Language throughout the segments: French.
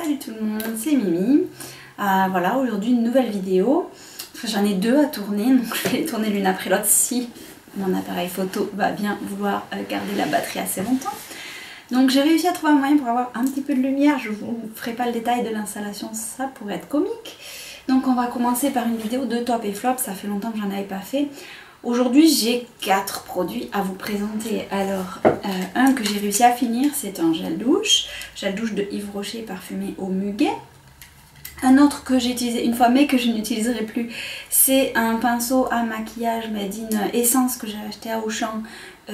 Salut tout le monde, c'est Mimi. Voilà, aujourd'hui une nouvelle vidéo. J'en ai deux à tourner, donc je vais les tourner l'une après l'autre si mon appareil photo va bien vouloir garder la batterie assez longtemps. Donc j'ai réussi à trouver un moyen pour avoir un petit peu de lumière. Je vous ferai pas le détail de l'installation, ça pourrait être comique. Donc on va commencer par une vidéo de top et flop, ça fait longtemps que j'en avais pas fait. Aujourd'hui j'ai 4 produits à vous présenter. Alors un que j'ai réussi à finir, c'est un gel douche de Yves Rocher parfumé au muguet. Un autre que j'ai utilisé une fois mais que je n'utiliserai plus, c'est un pinceau à maquillage Made in Essence que j'ai acheté à Auchan en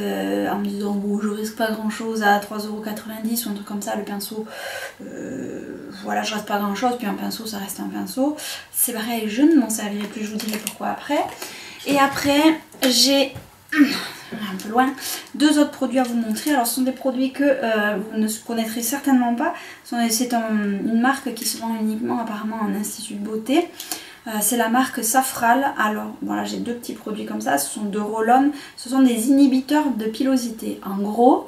me disant bon je risque pas grand chose à 3,90 € ou un truc comme ça. Le pinceau, voilà, je reste pas grand chose, puis un pinceau ça reste un pinceau. C'est pareil, je ne m'en servirai plus, je vous dirai pourquoi après. Et après j'ai un peu loin, deux autres produits à vous montrer. Alors ce sont des produits que vous ne connaîtrez certainement pas. C'est une marque qui se vend uniquement apparemment en institut de beauté. C'est la marque Safral. Alors voilà, j'ai deux petits produits comme ça. Ce sont deux roll-on. Ce sont des inhibiteurs de pilosité. En gros,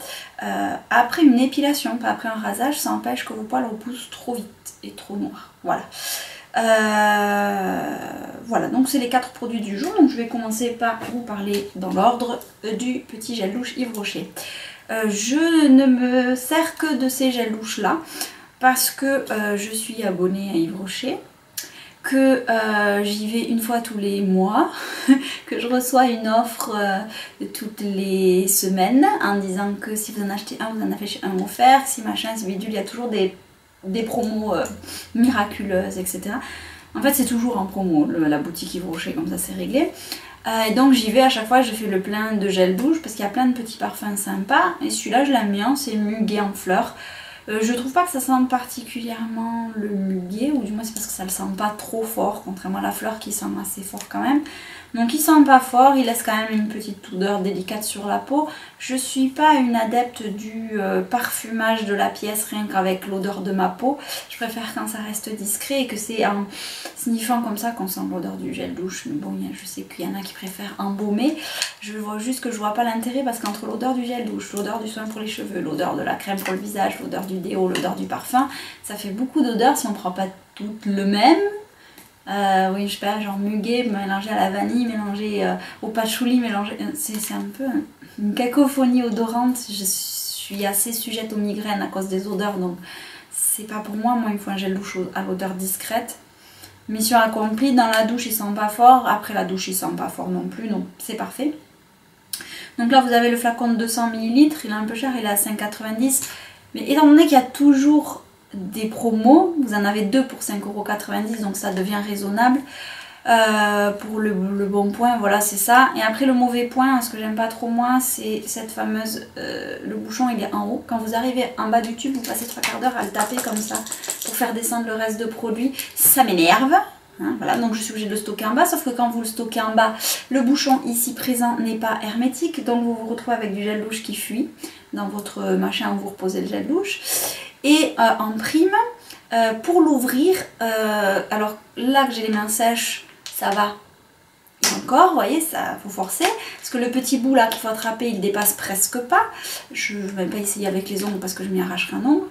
après une épilation, pas après un rasage, ça empêche que vos poils repoussent trop vite et trop noirs. Voilà. Voilà, donc c'est les 4 produits du jour. Donc je vais commencer par vous parler dans l'ordre du petit gel douche Yves Rocher. Je ne me sers que de ces gels douches là parce que je suis abonnée à Yves Rocher, que j'y vais une fois tous les mois, que je reçois une offre toutes les semaines en disant que si vous en achetez un, vous en avez un offert, si machin, si bidule, il y a toujours des promos miraculeuses, etc. En fait c'est toujours en promo, la boutique Yves Rocher, comme ça c'est réglé. Et donc j'y vais à chaque fois, je fais le plein de gel douche parce qu'il y a plein de petits parfums sympas. Et celui-là je l'aime bien, c'est muguet en fleurs. Je trouve pas que ça sente particulièrement le muguet, ou du moins c'est parce que ça le sent pas trop fort, contrairement à la fleur qui sent assez fort quand même. Donc il sent pas fort, il laisse quand même une petite odeur délicate sur la peau. Je suis pas une adepte du parfumage de la pièce rien qu'avec l'odeur de ma peau. Je préfère quand ça reste discret et que c'est en sniffant comme ça qu'on sent l'odeur du gel douche. Mais bon, je sais qu'il y en a qui préfèrent embaumer. Je vois juste que je vois pas l'intérêt parce qu'entre l'odeur du gel douche, l'odeur du soin pour les cheveux, l'odeur de la crème pour le visage, l'odeur du déo, l'odeur du parfum, ça fait beaucoup d'odeurs si on prend pas toutes le même. Oui, je sais pas, genre muguet mélangé à la vanille, mélangé au patchouli, mélangé. C'est un peu une cacophonie odorante. Je suis assez sujette aux migraines à cause des odeurs, donc c'est pas pour moi. Moi, il me faut un gel douche à l'odeur discrète. Mission accomplie. Dans la douche, il sent pas fort. Après la douche, il sent pas fort non plus, donc c'est parfait. Donc là, vous avez le flacon de 200 ml. Il est un peu cher, il est à 5,90 €. Mais étant donné qu'il y a toujours des promos, vous en avez deux pour 5,90 €, donc ça devient raisonnable. Pour le bon point, voilà, c'est ça. Et après le mauvais point, ce que j'aime pas trop moi, c'est cette fameuse, le bouchon il est en haut. Quand vous arrivez en bas du tube, vous passez 3/4 d'heure à le taper comme ça pour faire descendre le reste de produit. Ça m'énerve. Hein, voilà, donc je suis obligée de le stocker en bas, sauf que quand vous le stockez en bas, le bouchon ici présent n'est pas hermétique, donc vous vous retrouvez avec du gel douche qui fuit dans votre machin où vous reposez le gel douche. Et en prime, pour l'ouvrir, alors là que j'ai les mains sèches, ça va. Et encore, vous voyez, ça faut forcer. Parce que le petit bout là qu'il faut attraper, il dépasse presque pas. Je ne vais même pas essayer avec les ongles parce que je m'y arracherai un ongle.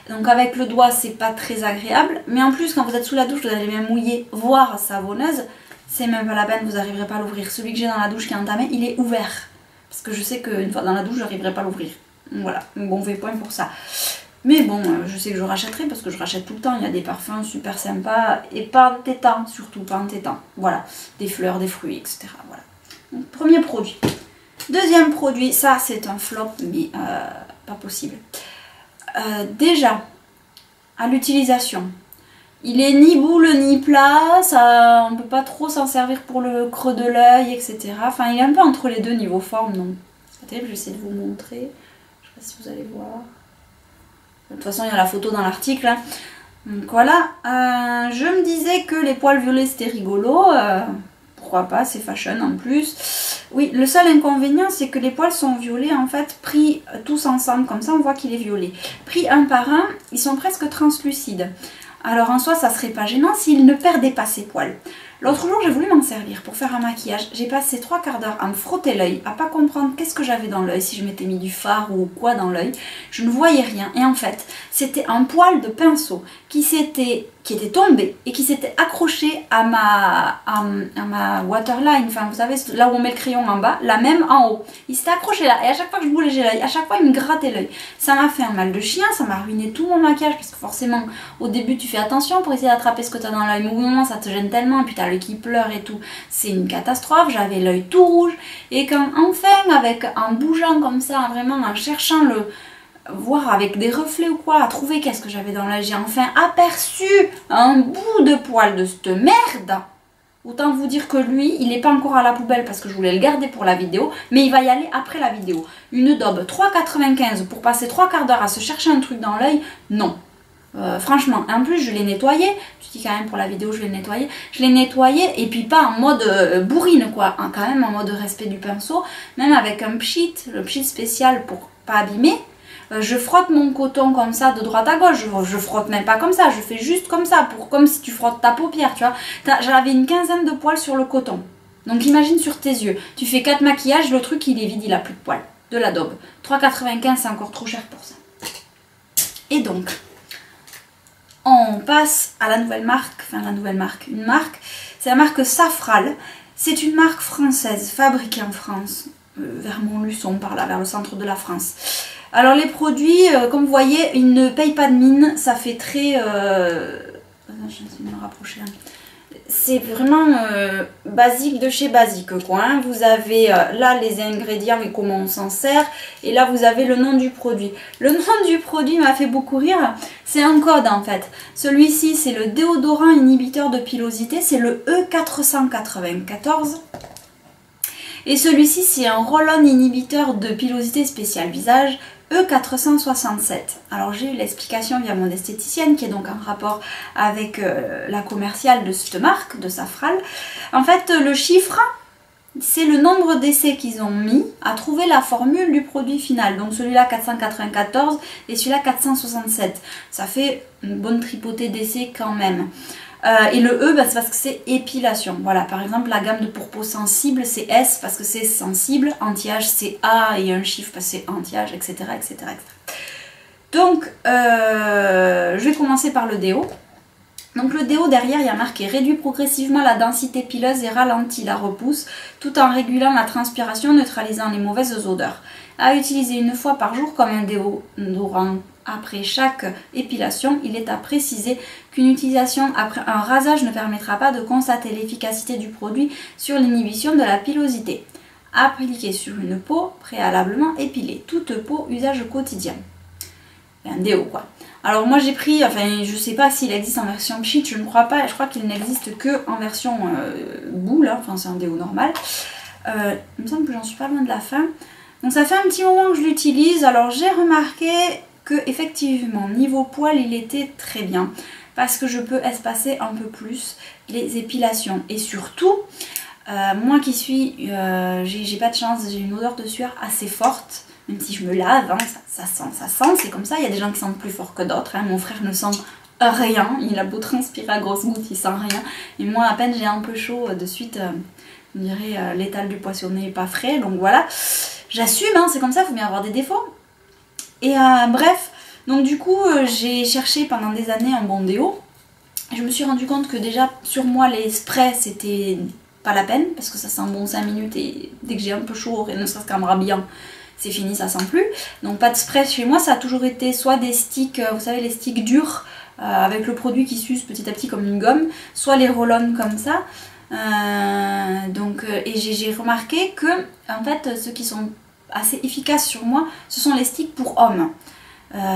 Donc avec le doigt, c'est pas très agréable. Mais en plus, quand vous êtes sous la douche, vous avez les mains mouillées, voire savonneuses. C'est même pas la peine, vous n'arriverez pas à l'ouvrir. Celui que j'ai dans la douche qui est entamé, il est ouvert. Parce que je sais qu'une fois dans la douche, je n'arriverai pas à l'ouvrir. Voilà, bon point pour ça. Mais bon, je sais que je rachèterai parce que je rachète tout le temps. Il y a des parfums super sympas et pas entêtants, surtout pas entêtants. Voilà, des fleurs, des fruits, etc. Voilà. Donc, premier produit. Deuxième produit, ça c'est un flop, mais pas possible. Déjà, à l'utilisation, il est ni boule ni plat, ça, on ne peut pas trop s'en servir pour le creux de l'œil, etc. Enfin, il est un peu entre les deux niveau forme, donc c'est pas terrible. Je vais essayer de vous montrer. Je sais pas si vous allez voir. De toute façon, il y a la photo dans l'article. Hein. Donc voilà, je me disais que les poils violets c'était rigolo. Pourquoi pas, c'est fashion en plus. Oui, le seul inconvénient c'est que les poils sont violets en fait, pris tous ensemble, comme ça on voit qu'il est violet. Pris un par un, ils sont presque translucides. Alors en soi, ça serait pas gênant s'ils ne perdaient pas ces poils. L'autre jour, j'ai voulu m'en servir pour faire un maquillage. J'ai passé 3/4 d'heure à me frotter l'œil, à pas comprendre qu'est-ce que j'avais dans l'œil, si je m'étais mis du fard ou quoi dans l'œil. Je ne voyais rien. Et en fait, c'était un poil de pinceau qui était tombé et qui s'était accroché à ma waterline. Enfin, vous savez, là où on met le crayon en bas, la même en haut. Il s'était accroché là. Et à chaque fois que je bougeais l'œil, à chaque fois, il me grattait l'œil. Ça m'a fait un mal de chien, ça m'a ruiné tout mon maquillage parce que forcément, au début, tu fais attention pour essayer d'attraper ce que tu as dans l'œil. Mais au bout d'un moment, ça te gêne tellement. Et puis, tu as l'œil qui pleure et tout. C'est une catastrophe. J'avais l'œil tout rouge. Et quand enfin, en bougeant comme ça, vraiment en cherchant voir avec des reflets ou quoi, à trouver qu'est-ce que j'avais dans l'œil, j'ai enfin aperçu un bout de poil de cette merde. Autant vous dire que lui, il n'est pas encore à la poubelle parce que je voulais le garder pour la vidéo, mais il va y aller après la vidéo. Une daube 3,95 pour passer 3/4 d'heure à se chercher un truc dans l'œil, non. Franchement, en plus je l'ai nettoyé, je dis quand même pour la vidéo je vais le nettoyer, je l'ai nettoyé et puis pas en mode bourrine quoi, hein, quand même en mode respect du pinceau, même avec un pchit, le pchit spécial pour pas abîmer. Je frotte mon coton comme ça de droite à gauche, je frotte même pas comme ça, je fais juste comme ça, comme si tu frottes ta paupière, tu vois. J'avais une quinzaine de poils sur le coton, donc imagine sur tes yeux, tu fais 4 maquillages, le truc il est vide, il a plus de poils, de la daube. 3,95 c'est encore trop cher pour ça. Et donc, on passe à la nouvelle marque, une marque, c'est la marque Safral, c'est une marque française, fabriquée en France, vers Montluçon par là, vers le centre de la France. Alors les produits, comme vous voyez, ils ne payent pas de mine, ça fait très... je vais me rapprocher. C'est vraiment basique de chez basique quoi. Hein. Vous avez là les ingrédients et comment on s'en sert. Et là vous avez le nom du produit. Le nom du produit m'a fait beaucoup rire. C'est un code en fait. Celui-ci c'est le déodorant inhibiteur de pilosité. C'est le E494. Et celui-ci c'est un roll-on inhibiteur de pilosité spécial visage. E467. Alors j'ai eu l'explication via mon esthéticienne qui est donc en rapport avec la commerciale de cette marque, de Safral. En fait le chiffre c'est le nombre d'essais qu'ils ont mis à trouver la formule du produit final. Donc celui-là 494 et celui-là 467. Ça fait une bonne tripotée d'essais quand même. Et le E, bah, c'est parce que c'est épilation. Voilà, par exemple, la gamme de pour peau sensible, c'est S parce que c'est sensible. Anti-âge, c'est A et un chiffre parce que c'est anti-âge, etc., etc., etc. Donc, je vais commencer par le déo. Donc le déo, derrière, il y a marqué « Réduit progressivement la densité pileuse et ralentit la repousse, tout en régulant la transpiration, neutralisant les mauvaises odeurs. À utiliser une fois par jour comme un déodorant. Après chaque épilation, il est à préciser qu'une utilisation après un rasage ne permettra pas de constater l'efficacité du produit sur l'inhibition de la pilosité. Appliqué sur une peau préalablement épilée. Toute peau, usage quotidien. » Un déo quoi. Alors moi j'ai pris, enfin je sais pas s'il existe en version pchit, je ne crois pas, je crois qu'il n'existe que en version boule, hein. Enfin c'est un déo normal. Il me semble que j'en suis pas loin de la fin. Donc ça fait un petit moment que je l'utilise, alors j'ai remarqué que effectivement niveau poil il était très bien. Parce que je peux espacer un peu plus les épilations. Et surtout, moi qui suis, j'ai pas de chance, j'ai une odeur de sueur assez forte. Même si je me lave, hein, ça sent, c'est comme ça. Il y a des gens qui sentent plus fort que d'autres. Hein. Mon frère ne sent rien. Il a beau transpirer à grosses gouttes, il sent rien. Et moi, à peine j'ai un peu chaud, de suite, on dirait l'étal du poissonnet pas frais. Donc voilà, j'assume, hein, c'est comme ça, il faut bien avoir des défauts. Et bref, donc du coup, j'ai cherché pendant des années un bon déo. Je me suis rendu compte que déjà, sur moi, les sprays, c'était pas la peine. Parce que ça sent bon 5 minutes et dès que j'ai un peu chaud, et ne serait-ce qu'en me rhabillant, c'est fini, ça sent plus. Donc pas de spray chez moi, ça a toujours été soit des sticks, vous savez les sticks durs, avec le produit qui s'use petit à petit comme une gomme, soit les roll-on comme ça. Et j'ai remarqué que en fait ceux qui sont assez efficaces sur moi, ce sont les sticks pour hommes.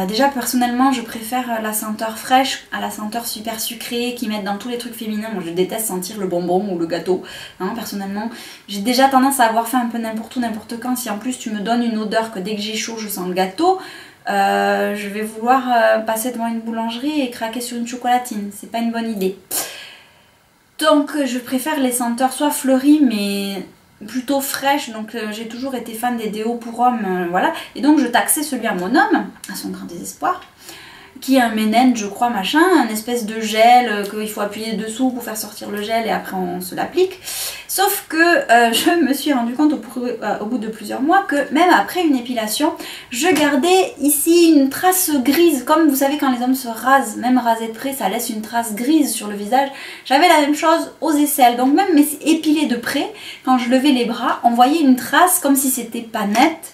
Déjà personnellement je préfère la senteur fraîche à la senteur super sucrée qu'ils mettent dans tous les trucs féminins. Moi je déteste sentir le bonbon ou le gâteau, hein, personnellement. J'ai déjà tendance à avoir fait un peu n'importe où, n'importe quand. Si en plus tu me donnes une odeur que dès que j'ai chaud je sens le gâteau, je vais vouloir passer devant une boulangerie et craquer sur une chocolatine. C'est pas une bonne idée. Donc je préfère les senteurs soit fleuries mais plutôt fraîche, donc j'ai toujours été fan des déos pour hommes, voilà. Et donc je taxais celui à mon homme, à son grand désespoir, qui est un ménène, je crois, machin, un espèce de gel qu'il faut appuyer dessous pour faire sortir le gel et après on se l'applique. Sauf que je me suis rendu compte au bout de plusieurs mois que même après une épilation, je gardais ici une trace grise. Comme vous savez quand les hommes se rasent, même rasés de près, ça laisse une trace grise sur le visage. J'avais la même chose aux aisselles. Donc même épilé de près, quand je levais les bras, on voyait une trace comme si c'était pas net.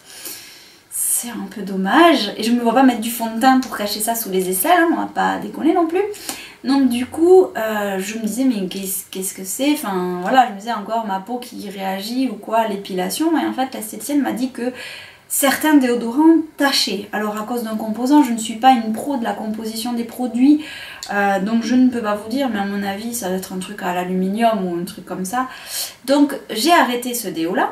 C'est un peu dommage. Et je me vois pas mettre du fond de teint pour cacher ça sous les aisselles, hein, on va pas déconner non plus. Donc du coup, je me disais mais qu'est-ce que c'est? Enfin voilà, je me disais encore ma peau qui réagit ou quoi à l'épilation. Et en fait l'esthéticienne m'a dit que certains déodorants tachaient. Alors à cause d'un composant, je ne suis pas une pro de la composition des produits. Donc je ne peux pas vous dire, mais à mon avis ça doit être un truc à l'aluminium ou un truc comme ça. Donc j'ai arrêté ce déo là.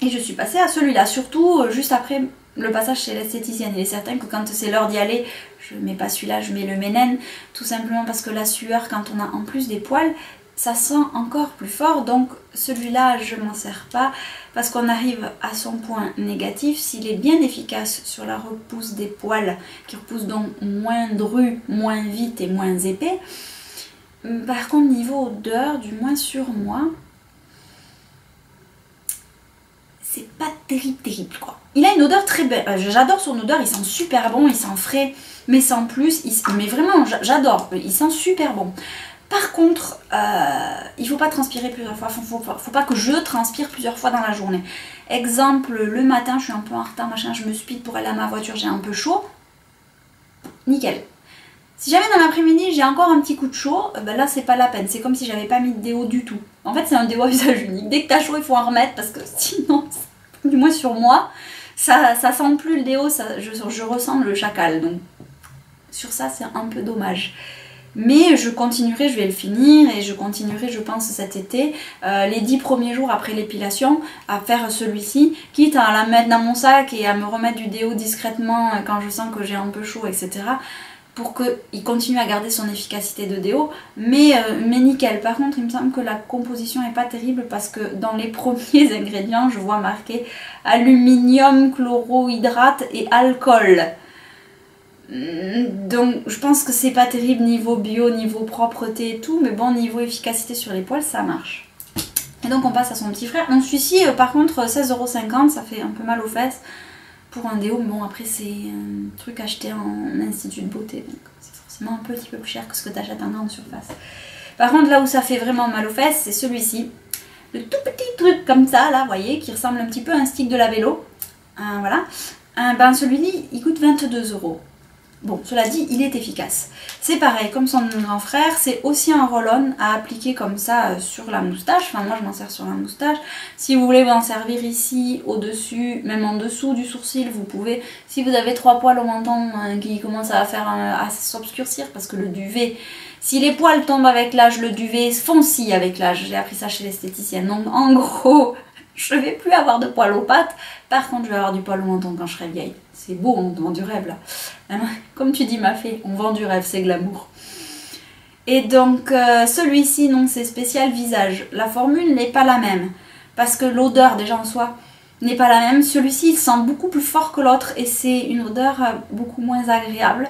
Et je suis passée à celui-là, surtout juste après le passage chez l'esthéticienne. Il est certain que quand c'est l'heure d'y aller, je mets pas celui-là, je mets le ménène. Tout simplement parce que la sueur, quand on a en plus des poils, ça sent encore plus fort. Donc celui-là, je m'en sers pas. Parce qu'on arrive à son point négatif. S'il est bien efficace sur la repousse des poils, qui repousse donc moins dru, moins vite et moins épais. Par contre, niveau odeur, du moins sur moi, c'est pas terrible quoi. Il a une odeur très belle, j'adore son odeur, il sent super bon, il sent frais, mais sans plus, mais vraiment j'adore, il sent super bon. Par contre, il faut pas transpirer plusieurs fois, faut pas que je transpire plusieurs fois dans la journée. Exemple, le matin je suis un peu en retard, machin, je me speed pour aller à ma voiture, j'ai un peu chaud, nickel. Si jamais dans l'après-midi j'ai encore un petit coup de chaud, ben là c'est pas la peine, c'est comme si j'avais pas mis de déo du tout. En fait c'est un déo à usage unique, dès que t'as chaud il faut en remettre parce que sinon, du moins sur moi, ça sent plus le déo, je ressens le chacal, donc sur ça c'est un peu dommage. Mais je continuerai, je vais le finir et je continuerai je pense cet été, les 10 premiers jours après l'épilation, à faire celui-ci, quitte à la mettre dans mon sac et à me remettre du déo discrètement quand je sens que j'ai un peu chaud, etc. Pour qu'il continue à garder son efficacité de déo, mais nickel. Par contre, il me semble que la composition n'est pas terrible parce que dans les premiers ingrédients, je vois marqué aluminium, chlorohydrate et alcool. Donc je pense que c'est pas terrible niveau bio, niveau propreté et tout, mais bon, niveau efficacité sur les poils, ça marche. Et donc on passe à son petit frère. Donc celui-ci, par contre, 16,50 €, ça fait un peu mal aux fesses. Pour un déo, bon après c'est un truc acheté en institut de beauté, donc c'est forcément un petit peu plus cher que ce que tu achètes en grande surface. Par contre là où ça fait vraiment mal aux fesses, c'est celui-ci. Le tout petit truc comme ça, là, vous voyez, qui ressemble un petit peu à un stick de la vélo. Voilà. Ben celui-ci, il coûte 22 €. Bon, cela dit, il est efficace. C'est pareil, comme son grand frère, c'est aussi un roll-on à appliquer comme ça sur la moustache. Enfin, moi, je m'en sers sur la moustache. Si vous voulez vous en servir ici, au-dessus, même en dessous du sourcil, vous pouvez. Si vous avez 3 poils au menton qui commencent à s'obscurcir, parce que le duvet, si les poils tombent avec l'âge, le duvet foncille avec l'âge. J'ai appris ça chez l'esthéticienne. Donc, en gros, je vais plus avoir de poils aux pattes. Par contre, je vais avoir du poil au menton quand je serai vieille. C'est beau, on vend du rêve là. Comme tu dis ma fée, on vend du rêve, c'est glamour. Et donc celui-ci, non, c'est spécial visage. La formule n'est pas la même. Parce que l'odeur déjà en soi n'est pas la même. Celui-ci, il sent beaucoup plus fort que l'autre et c'est une odeur beaucoup moins agréable.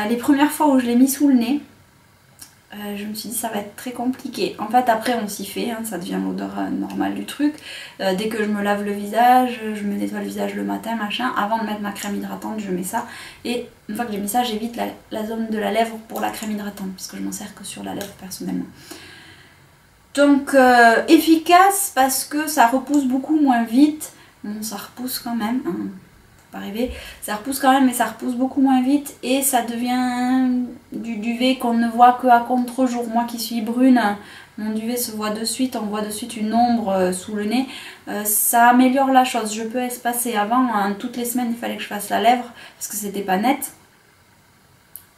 Les premières fois où je l'ai mis sous le nez, je me suis dit ça va être très compliqué. En fait après on s'y fait, hein, ça devient l'odeur normale du truc. Dès que je me lave le visage, je me nettoie le visage le matin, machin. Avant de mettre ma crème hydratante, je mets ça. Et une fois que j'ai mis ça, j'évite la zone de la lèvre pour la crème hydratante. Parce que je m'en sers que sur la lèvre personnellement. Donc efficace parce que ça repousse beaucoup moins vite. Bon ça repousse quand même, hein. Pas rêver, ça repousse quand même mais ça repousse beaucoup moins vite et ça devient du duvet qu'on ne voit que à contre-jour. Moi qui suis brune, mon duvet se voit de suite, on voit de suite une ombre sous le nez. Ça améliore la chose, je peux espacer. Avant, toutes les semaines il fallait que je fasse la lèvre parce que c'était pas net.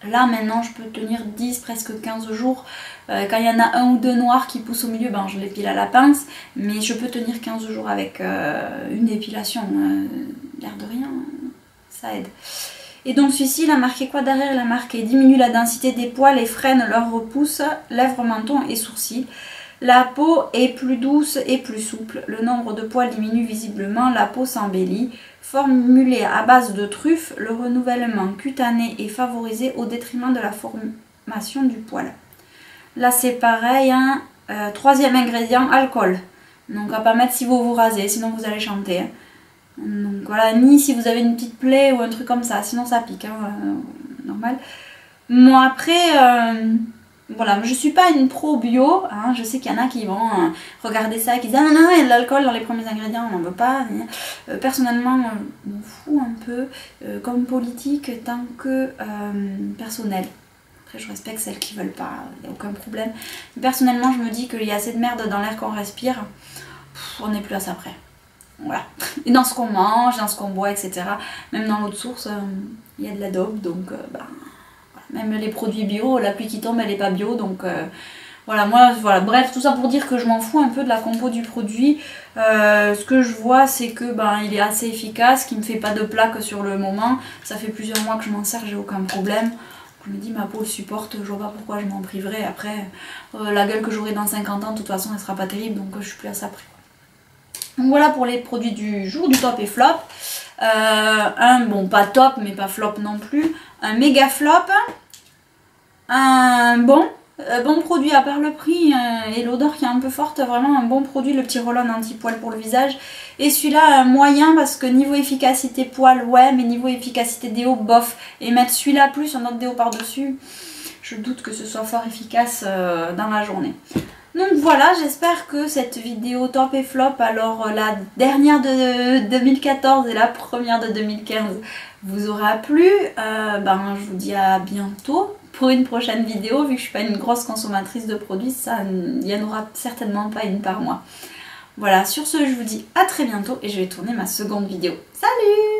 Là maintenant je peux tenir 10, presque 15 jours. Quand il y en a un ou deux noirs qui poussent au milieu, ben, je l'épile à la pince. Mais je peux tenir 15 jours avec une épilation. L'air de rien, ça aide. Et donc celui-ci, il a marqué quoi derrière? Il a marqué diminue la densité des poils et freine leur repousse, lèvres, menton et sourcils. La peau est plus douce et plus souple. Le nombre de poils diminue visiblement. La peau s'embellit. Formulé à base de truffes, le renouvellement cutané est favorisé au détriment de la formation du poil. Là c'est pareil, hein. Troisième ingrédient, alcool. Donc à pas mettre si vous vous rasez, sinon vous allez chanter. Hein. Donc voilà, ni si vous avez une petite plaie ou un truc comme ça, sinon ça pique, hein, normal. Moi après, voilà, je suis pas une pro bio, hein, je sais qu'il y en a qui vont regarder ça et qui disent ah non, non, il y a de l'alcool dans les premiers ingrédients, on n'en veut pas. Personnellement, je m'en fous un peu, comme politique tant que personnel. Après je respecte celles qui veulent pas, il n'y a aucun problème. Mais personnellement je me dis qu'il y a assez de merde dans l'air qu'on respire, on n'est plus à ça près. Voilà. Et dans ce qu'on mange, dans ce qu'on boit, etc. Même dans l'autre source, il y a de l'adobe, donc voilà. Même les produits bio, la pluie qui tombe elle n'est pas bio, donc voilà, moi, voilà, bref, tout ça pour dire que je m'en fous un peu de la compo du produit. Ce que je vois c'est que il est assez efficace, qu'il me fait pas de plaques sur le moment, ça fait plusieurs mois que je m'en sers, j'ai aucun problème. Je me dis ma peau le supporte, je vois pas pourquoi je m'en priverai. Après, la gueule que j'aurai dans 50 ans, de toute façon elle sera pas terrible, donc je suis plus à ça près. Donc voilà pour les produits du jour, du top et flop. Bon pas top mais pas flop non plus. Un méga flop. Un bon produit à part le prix et l'odeur qui est un peu forte. Vraiment un bon produit, le petit roll-on anti-poil pour le visage. Et celui-là moyen parce que niveau efficacité poil ouais, mais niveau efficacité déo bof. Et mettre celui-là plus un autre déo par dessus, je doute que ce soit fort efficace dans la journée. Donc voilà, j'espère que cette vidéo top et flop, alors la dernière de 2014 et la première de 2015 vous aura plu. Je vous dis à bientôt pour une prochaine vidéo. Vu que je suis pas une grosse consommatrice de produits, il n'y en aura certainement pas une par mois. Voilà, sur ce je vous dis à très bientôt et je vais tourner ma seconde vidéo. Salut!